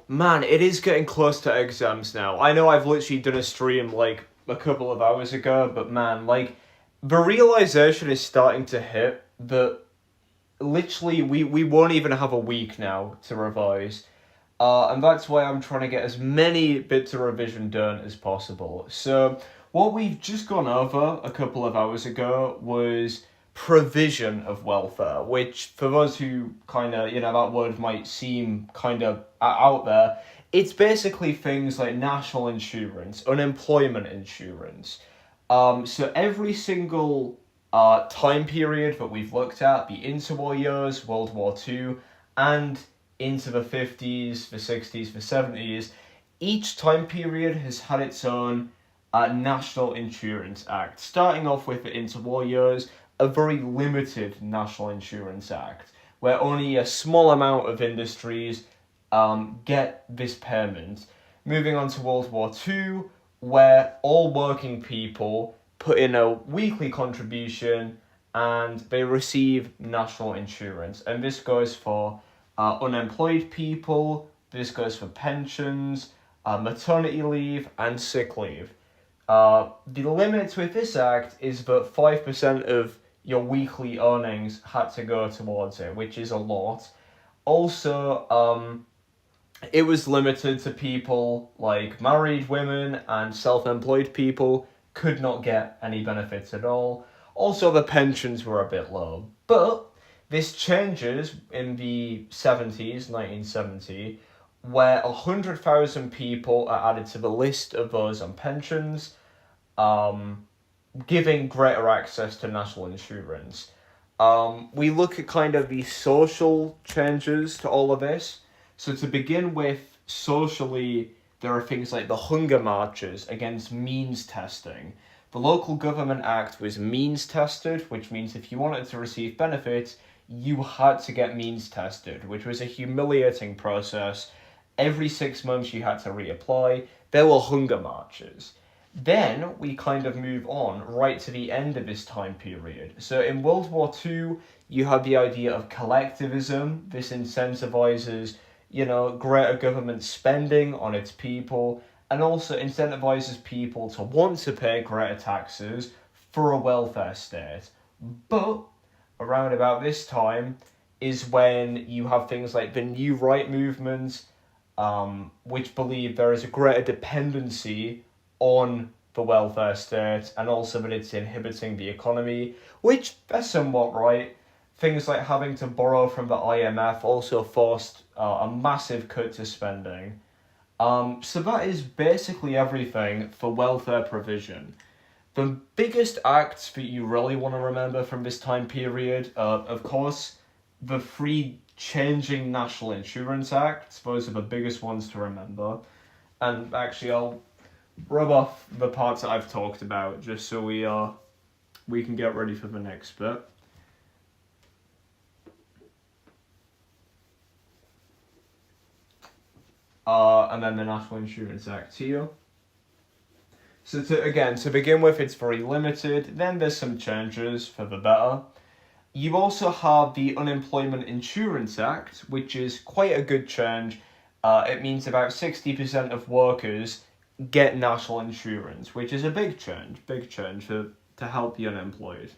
Man, it is getting close to exams now. I know I've literally done a stream like a couple of hours ago, but man, like the realization is starting to hit that literally we won't even have a week now to revise. And that's why I'm trying to get as many bits of revision done as possible. So, what we've just gone over a couple of hours ago was provision of welfare, which for those who kind of, that word might seem kind of out there, it's basically things like national insurance, unemployment insurance. So, every single time period that we've looked at, the interwar years, World War Two, and into the 50s, the 60s, the 70s, each time period has had its own National Insurance Act. Starting off with the interwar years, a very limited National Insurance Act, where only a small amount of industries get this payment. Moving on to World War Two, where all working people put in a weekly contribution and they receive national insurance. And this goes for unemployed people, this goes for pensions, maternity leave, and sick leave. The limit with this act is that 5% of your weekly earnings had to go towards it, which is a lot. Also, it was limited to people like married women and self-employed people could not get any benefits at all. Also, the pensions were a bit low. But this changes in the 70s, 1970, where 100,000 people are added to the list of those on pensions, giving greater access to national insurance. We look at kind of the social changes to all of this. So to begin with, socially, there are things like the hunger marches against means testing. The Local Government Act was means tested, which means if you wanted to receive benefits, you had to get means tested, which was a humiliating process. Every 6 months you had to reapply. There were hunger marches. Then we kind of move on right to the end of this time period. So in World War II, you have the idea of collectivism. This incentivizes, greater government spending on its people, and also incentivizes people to want to pay greater taxes for a welfare state. But around about this time is when you have things like the New Right movement, which believe there is a greater dependency on the welfare state and also that it's inhibiting the economy, which they're somewhat right. Things like having to borrow from the IMF also forced a massive cut to spending. So that is basically everything for welfare provision. The biggest acts that you really want to remember from this time period, of course, the three changing National Insurance Acts. Those are the biggest ones to remember. And actually, I'll rub off the parts that I've talked about just so we can get ready for the next bit. And then the National Insurance Act here. So to begin with, it's very limited. Then there's some changes for the better. You also have the Unemployment Insurance Act, which is quite a good change. It means about 60% of workers get national insurance, which is a big change to help the unemployed.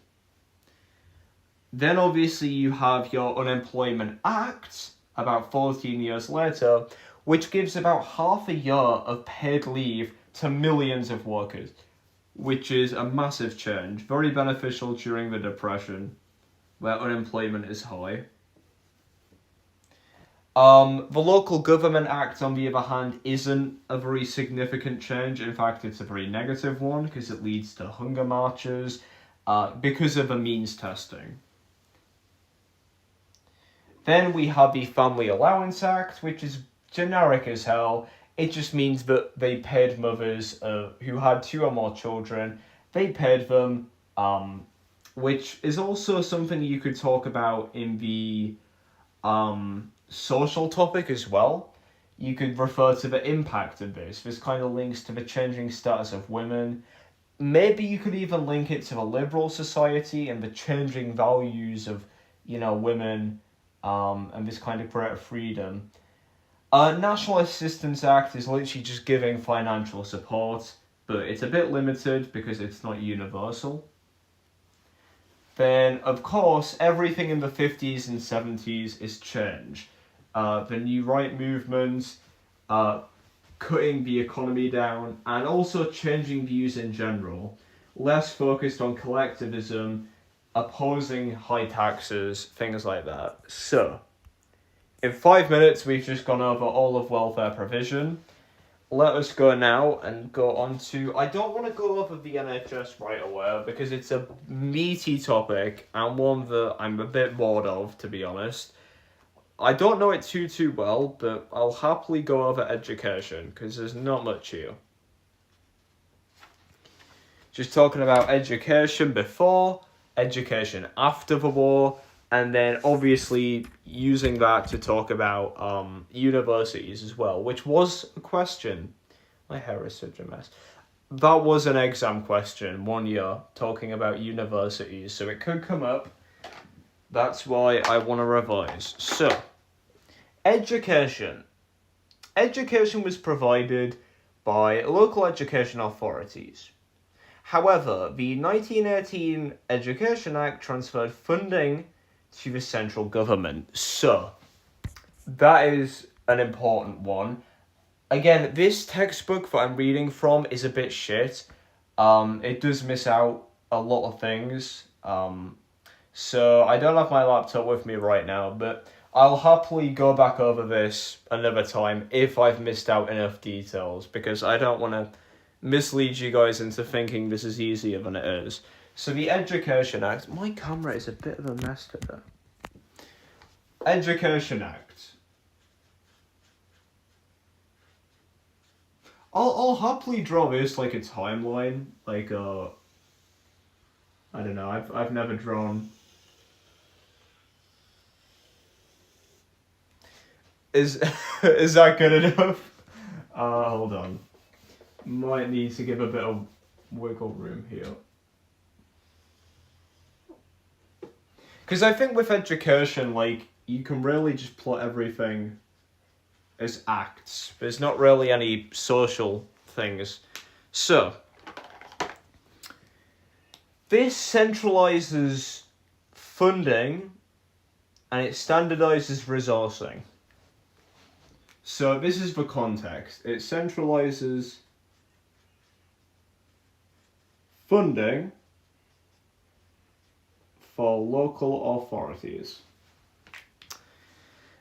Then obviously you have your Unemployment Act, about 14 years later, which gives about half a year of paid leave to millions of workers, which is a massive change, very beneficial during the Depression, where unemployment is high. The Local Government Act, on the other hand, isn't a very significant change. In fact, it's a very negative one because it leads to hunger marches because of the means testing. Then we have the Family Allowance Act, which is generic as hell. It just means that they paid mothers who had 2 or more children, they paid them, which is also something you could talk about in the social topic as well. You could refer to the impact of this. This kind of links to the changing status of women. Maybe you could even link it to the liberal society and the changing values of, women, and this kind of greater freedom. National Assistance Act is literally just giving financial support, but it's a bit limited because it's not universal. Then, of course, everything in the 50s and 70s is change. The New Right movement, uh, cutting the economy down, and also changing views in general. Less focused on collectivism, opposing high taxes, things like that. So, in 5 minutes, we've just gone over all of welfare provision. Let us go now and go on to. I don't want to go over the NHS right away because it's a meaty topic and one that I'm a bit bored of, to be honest. I don't know it too well, but I'll happily go over education because there's not much here. Just talking about education before, education after the war, and then obviously using that to talk about universities as well, which was a question. My hair is such a mess. That was an exam question 1 year talking about universities, so it could come up. That's why I want to revise. So, education. Education was provided by local education authorities. However, the 1918 Education Act transferred funding to the central government. So, that is an important one. Again, this textbook that I'm reading from is a bit shit. It does miss out a lot of things. So I don't have my laptop with me right now, but I'll happily go back over this another time if I've missed out enough details, because I don't want to mislead you guys into thinking this is easier than it is. So the Education Act... My camera is a bit of a mess today. Education Act. I'll happily draw this like a timeline, like I don't know. I've never drawn. Is is that good enough? Hold on. Might need to give a bit of wiggle room here. Because I think with education, like, you can really just plot everything as acts. There's not really any social things. So, this centralizes funding and it standardizes resourcing. So this is the context. It centralizes funding for local authorities.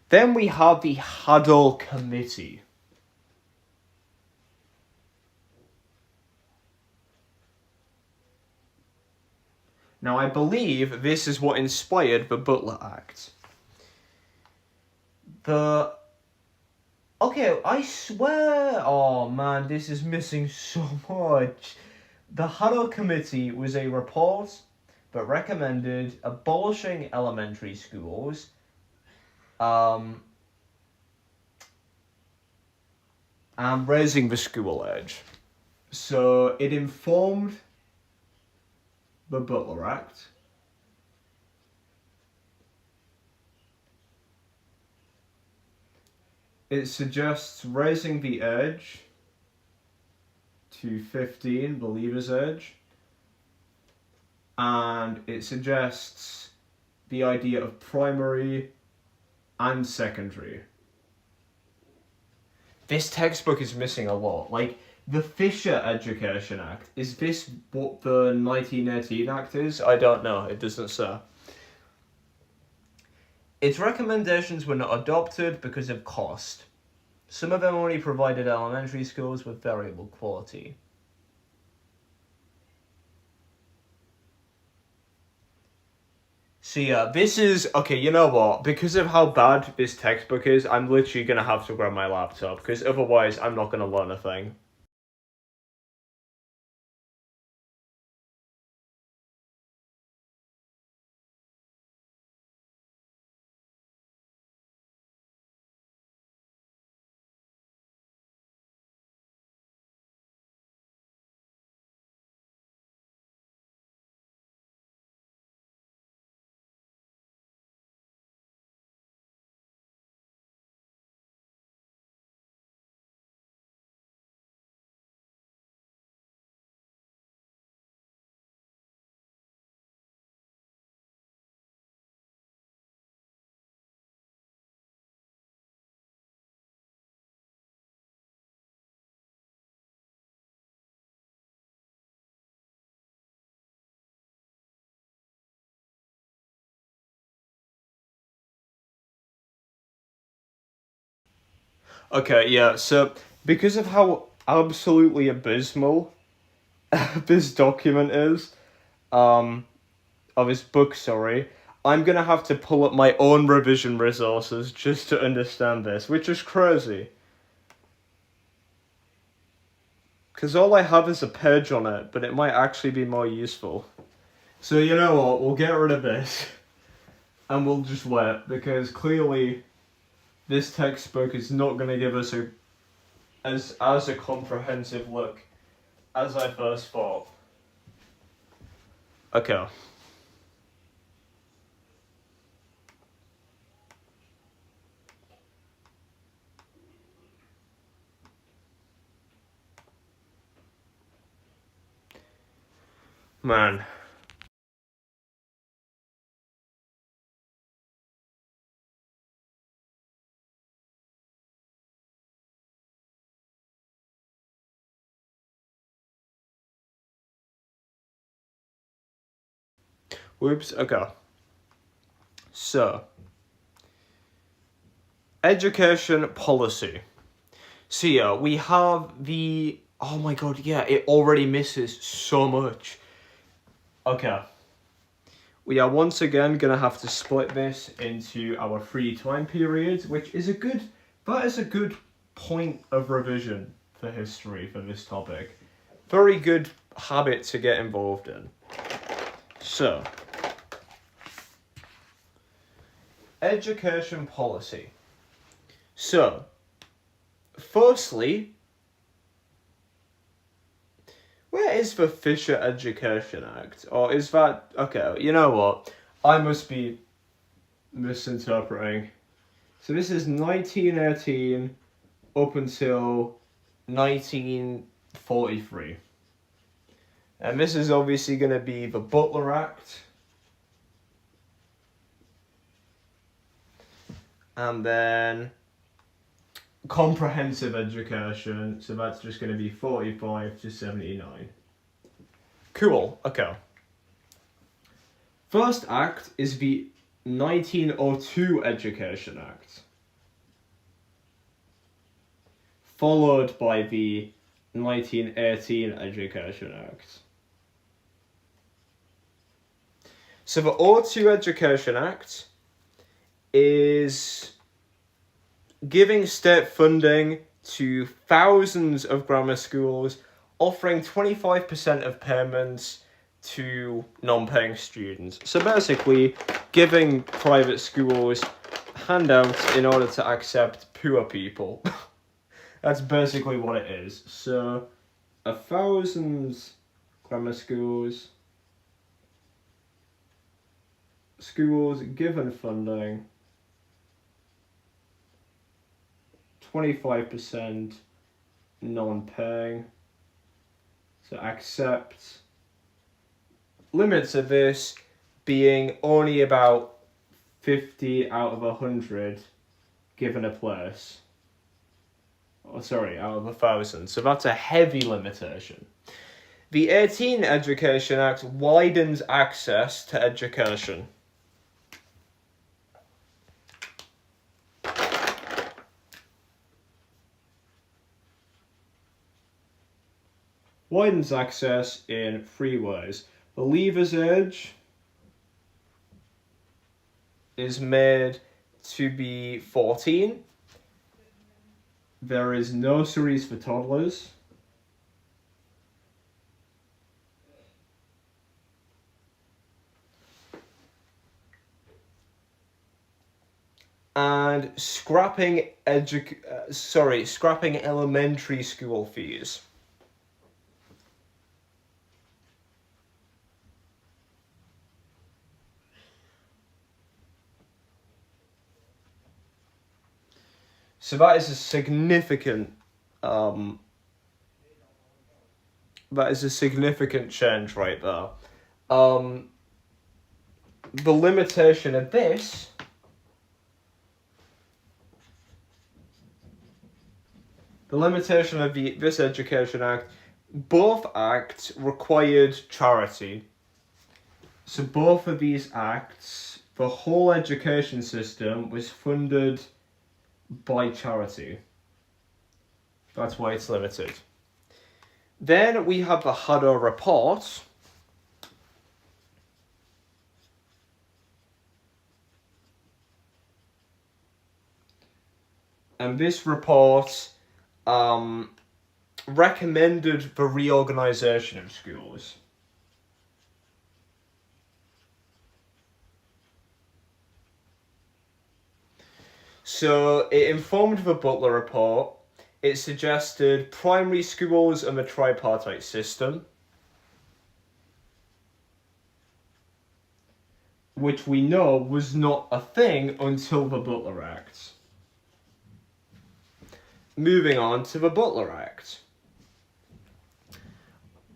Then we have the Hadow Committee. Now, I believe this is what inspired the Butler Act. Okay, I swear... Oh, man, this is missing so much. The Hadow Committee was a report that recommended abolishing elementary schools, and raising the school age. So it informed the Butler Act. It suggests raising the age to 15, the leaver's age. And it suggests the idea of primary and secondary. This textbook is missing a lot. Like, the Fisher Education Act. Is this what the 1918 Act is? I don't know. It doesn't say. Its recommendations were not adopted because of cost. Some of them only provided elementary schools with variable quality. So yeah, this is... Okay, you know what? Because of how bad this textbook is, I'm literally going to have to grab my laptop, because otherwise I'm not going to learn a thing. Okay, yeah, so because of how absolutely abysmal this document is, of his book, sorry, I'm gonna have to pull up my own revision resources just to understand this, which is crazy. Because all I have is a page on it, but it might actually be more useful. So you know what, we'll get rid of this, and we'll just wait, because clearly this textbook is not gonna give us as a comprehensive look as I first thought. Okay. Man. Whoops, okay. So, education policy. So yeah, we have the... Oh my god, yeah, it already misses so much. Okay. We are once again gonna have to split this into our 3 time periods, which is a good... That is a good point of revision for history for this topic. Very good habit to get involved in. So, education policy. So, firstly, where is the Fisher Education Act? Or is that... Okay, you know what? I must be misinterpreting. So this is 1918 up until 1943. And this is obviously going to be the Butler Act. And then comprehensive education, so that's just going to be 45 to 79. Cool, okay. First act is the 1902 Education Act, followed by the 1918 Education Act. So the 02 Education Act is giving state funding to thousands of grammar schools, offering 25% of payments to non-paying students. So basically, giving private schools handouts in order to accept poor people. That's basically what it is. So, 1,000 grammar schools given funding, 25% non-paying, so accept. Limits of this being only about 50 out of 100 given a place. Oh, sorry, out of 1,000. So that's a heavy limitation. The 18 Education Act widens access to education. Widens access in 3 ways. The leavers age is made to be 14. There is nurseries for toddlers. And scrapping elementary school fees. So that is a significant change right there. The limitation of this this Education Act, both acts required charity. So both of these acts, the whole education system was funded by charity. That's why it's limited. Then we have the Haddo report. And this report recommended the reorganization of schools. So it informed the Butler report. It suggested primary schools and the tripartite system, which we know was not a thing until the Butler Act. Moving on to the Butler Act.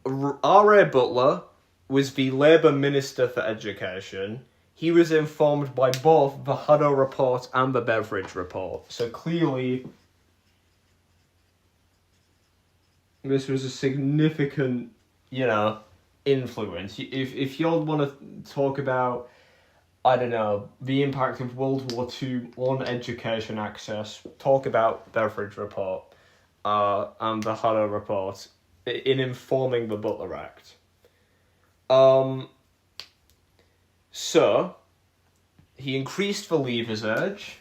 R.A. Butler was the Labour Minister for Education. He was informed by both the Haddo report and the Beveridge report. So clearly, this was a significant, influence. If you want to talk about, I don't know, the impact of World War II on education access, talk about Beveridge report and the Haddo report in informing the Butler Act. So, he increased the leavers age.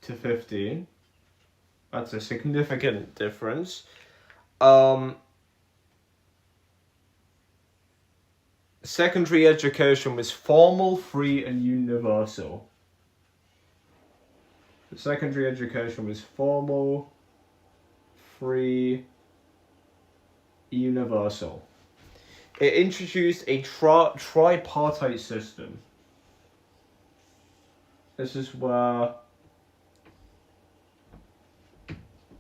To 15. That's a significant difference. Secondary education was formal, free, and universal. The secondary education was formal, free, universal. It introduced a tripartite system. This is where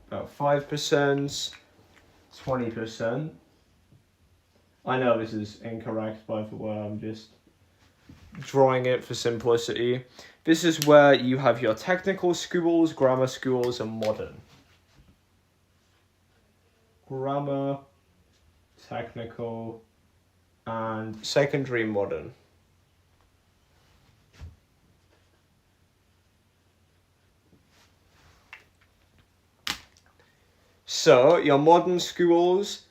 about 5%, 20%. I know this is incorrect, by the way, I'm just drawing it for simplicity. This is where you have your technical schools, grammar schools, and modern. Grammar, technical, and secondary modern. So, your modern schools,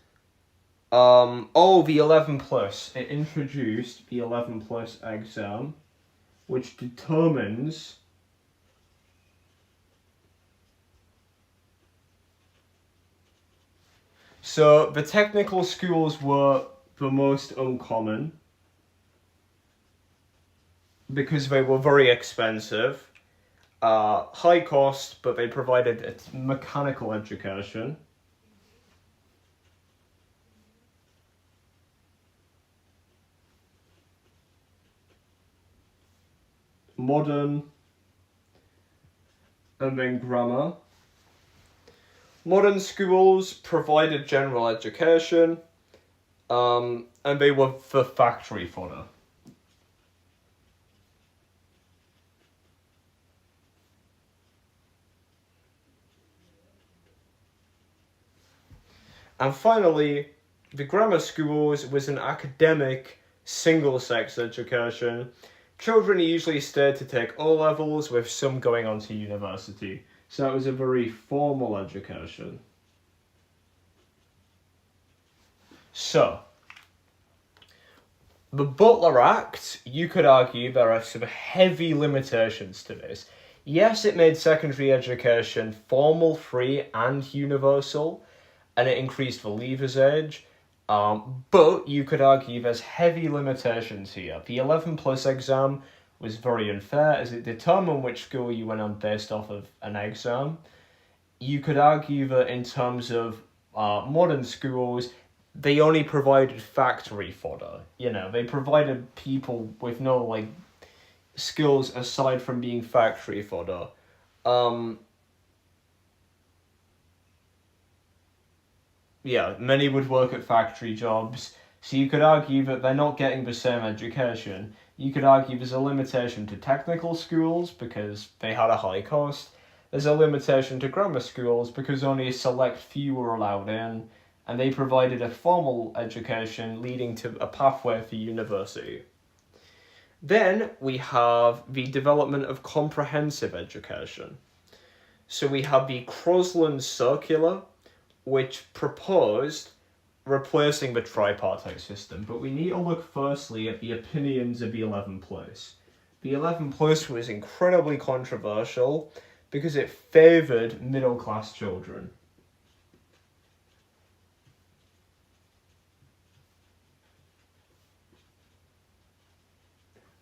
the 11 plus. It introduced the 11 plus exam, which determines so the technical schools were the most uncommon because they were very expensive, high cost, but they provided a mechanical education. Modern, and then grammar. Modern schools provided general education, and they were for factory fodder. And finally, the grammar schools was an academic, single-sex education. Children usually stayed to take O-levels, with some going on to university. So it was a very formal education. So, the Butler Act, you could argue there are some heavy limitations to this. Yes, it made secondary education formal, free, and universal, and it increased the leavers age. But you could argue there's heavy limitations here. The 11 plus exam was very unfair as it determined which school you went on based off of an exam. You could argue that in terms of modern schools, they only provided factory fodder. They provided people with no skills aside from being factory fodder. Many would work at factory jobs, so you could argue that they're not getting the same education. You could argue there's a limitation to technical schools because they had a high cost. There's a limitation to grammar schools because only a select few were allowed in, and they provided a formal education leading to a pathway for university. Then we have the development of comprehensive education. So we have the Crosland Circular, which proposed replacing the tripartite system, but we need to look firstly at the opinions of the 11th place. The 11th place was incredibly controversial because it favoured middle-class children.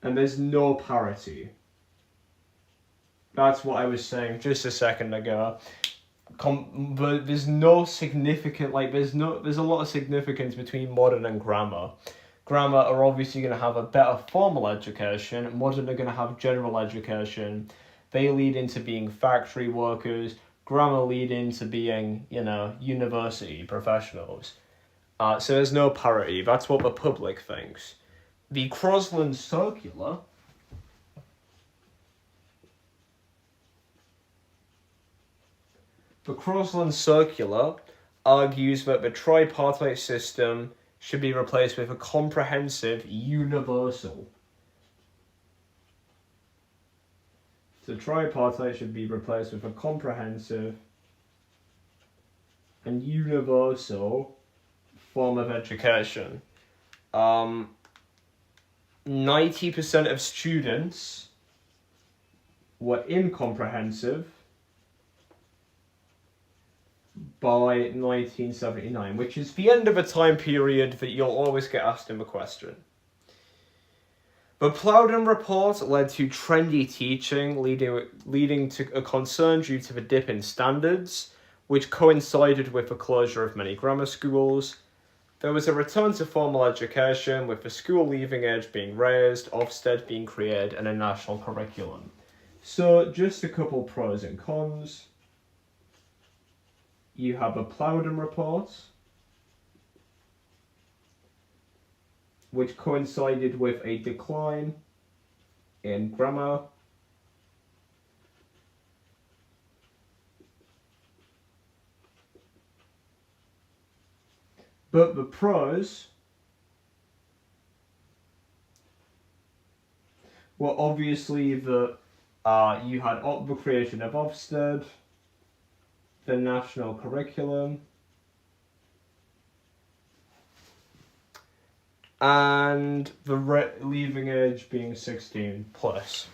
And there's no parity. That's what I was saying just a second ago. But there's no significant, there's a lot of significance between modern and grammar. Grammar are obviously going to have a better formal education. Modern are going to have general education. They lead into being factory workers. Grammar lead into being, university professionals. So there's no parity. That's what the public thinks. The Crosland Circular argues that the tripartite system should be replaced with a comprehensive universal. So tripartite should be replaced with a comprehensive and universal form of education. 90% of students were incomprehensive by 1979, which is the end of a time period that you'll always get asked in the question. The Plowden report led to trendy teaching, leading to a concern due to the dip in standards, which coincided with the closure of many grammar schools. There was a return to formal education, with the school leaving age being raised, Ofsted being created, and a national curriculum. So, just a couple pros and cons. You have a Plowden report, which coincided with a decline in grammar. But the pros were obviously that you had the creation of Ofsted, the national curriculum, and the leaving age being 16 plus.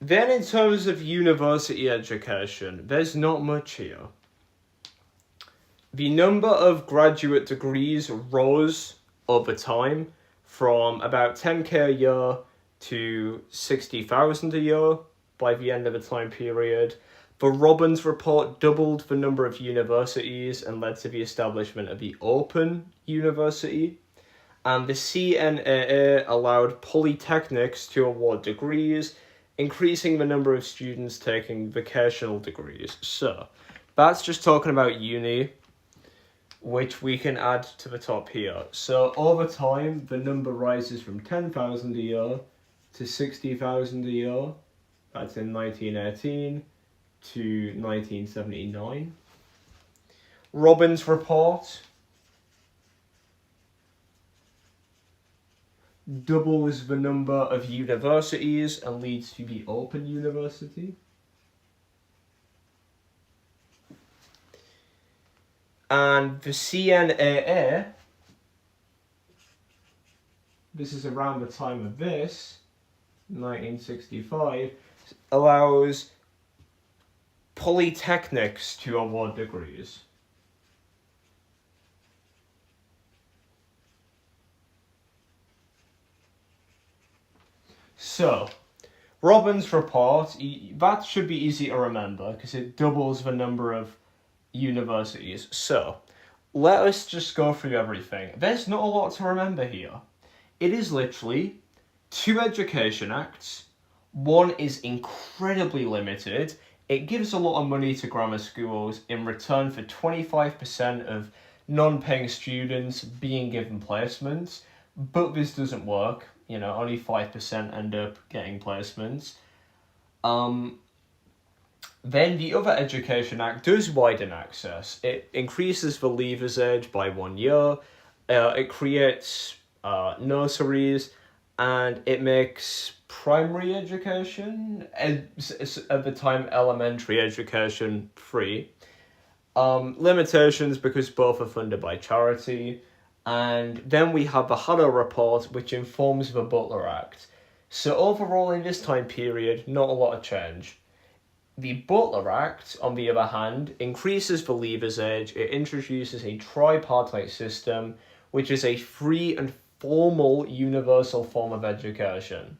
Then in terms of university education, there's not much here. The number of graduate degrees rose over time from about 10k a year to 60,000 a year by the end of the time period. The Robbins report doubled the number of universities and led to the establishment of the Open University. And the CNAA allowed polytechnics to award degrees, increasing the number of students taking vocational degrees. So, that's just talking about uni, which we can add to the top here. So, over time, the number rises from 10,000 a year to 60,000 a year. That's in 1918 to 1979. Robbins report doubles the number of universities and leads to the Open University. And the CNAA, this is around the time of this, 1965, allows polytechnics to award degrees. So, Robbins' report, that should be easy to remember because it doubles the number of universities. So, let us just go through everything. There's not a lot to remember here. It is literally 2 Education Acts. One is incredibly limited. It gives a lot of money to grammar schools in return for 25% of non-paying students being given placements. But this doesn't work. Only 5% end up getting placements. Then the other Education Act does widen access. It increases the leavers age by 1 year. It creates nurseries and it makes primary education, at the time elementary education, free. Limitations because both are funded by charity. And then we have the Haddo Report, which informs the Butler Act. So overall, in this time period, not a lot of change. The Butler Act, on the other hand, increases the leavers age. It introduces a tripartite system, which is a free and formal universal form of education.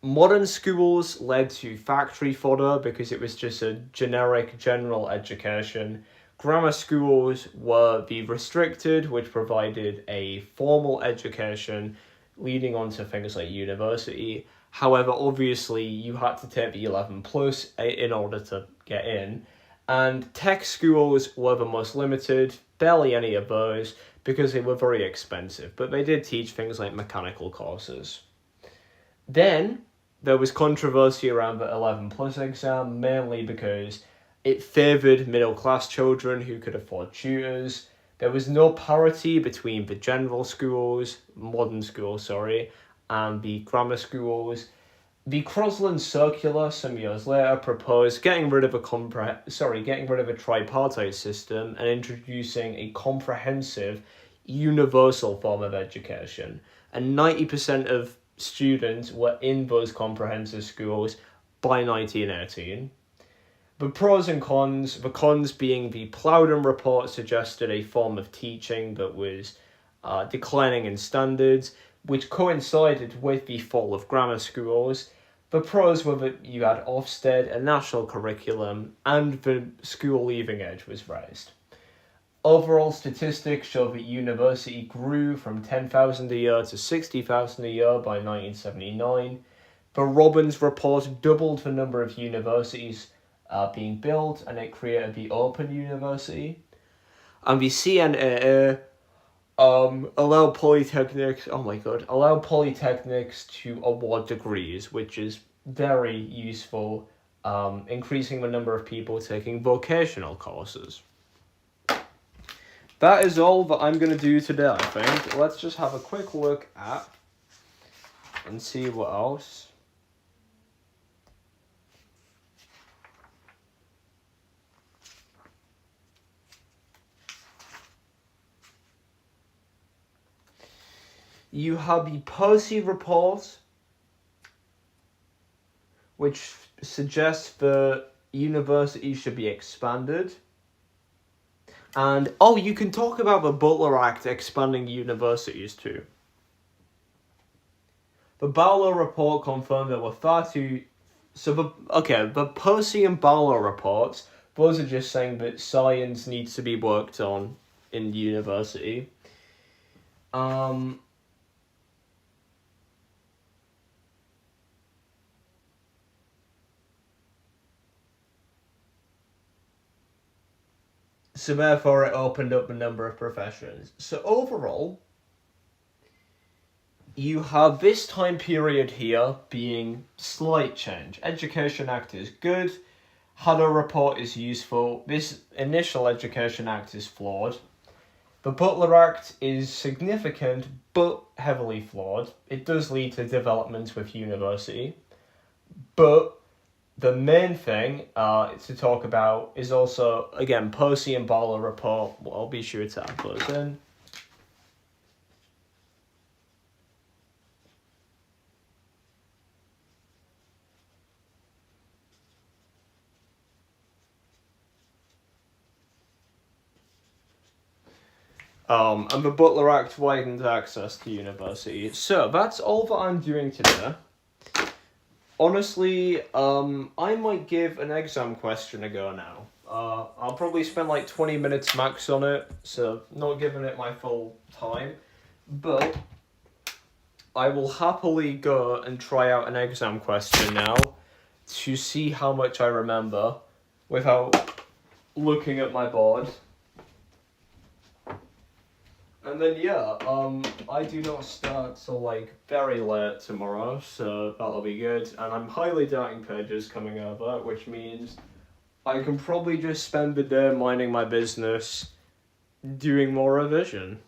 Modern schools led to factory fodder because it was just a generic general education. Grammar schools were the restricted, which provided a formal education leading on to things like university. However, obviously, you had to take the 11 plus in order to get in. And tech schools were the most limited, barely any of those, because they were very expensive. But they did teach things like mechanical courses. Then, there was controversy around the 11 plus exam, mainly because it favoured middle-class children who could afford tutors. There was no parity between the general schools, modern schools, and the grammar schools. The Crosland Circular some years later proposed getting rid of a tripartite system and introducing a comprehensive, universal form of education. And 90% of students were in those comprehensive schools by 1918. The pros and cons, the cons being the Plowden Report suggested a form of teaching that was declining in standards, which coincided with the fall of grammar schools. The pros were that you had Ofsted, a national curriculum, and the school leaving age was raised. Overall statistics show that university grew from 10,000 a year to 60,000 a year by 1979. The Robbins Report doubled the number of universities being built, and it created the Open University. And the CNAA allowed polytechnics to award degrees, which is very useful, increasing the number of people taking vocational courses. That is all that I'm going to do today, I think. Let's just have a quick look at and see what else. You have the Percy Report, which suggests that universities should be expanded. And, you can talk about the Butler Act expanding universities too. The Barlow Report confirmed there were far too... the Percy and Barlow reports, those are just saying that science needs to be worked on in university. So therefore it opened up a number of professions. So overall, you have this time period here being slight change. Education Act is good. Haddo Report is useful. This initial Education Act is flawed. The Butler Act is significant but heavily flawed. It does lead to developments with university. But the main thing to talk about is also, again, Percy and Barlow Report. Well, I'll be sure to add those in. And the Butler Act widened access to university. So that's all that I'm doing today. Honestly, I might give an exam question a go now. I'll probably spend like 20 minutes max on it, so not giving it my full time. But I will happily go and try out an exam question now to see how much I remember without looking at my board. And then I do not start till like very late tomorrow, so that'll be good. And I'm highly doubting pages coming over, which means I can probably just spend the day minding my business, doing more revision.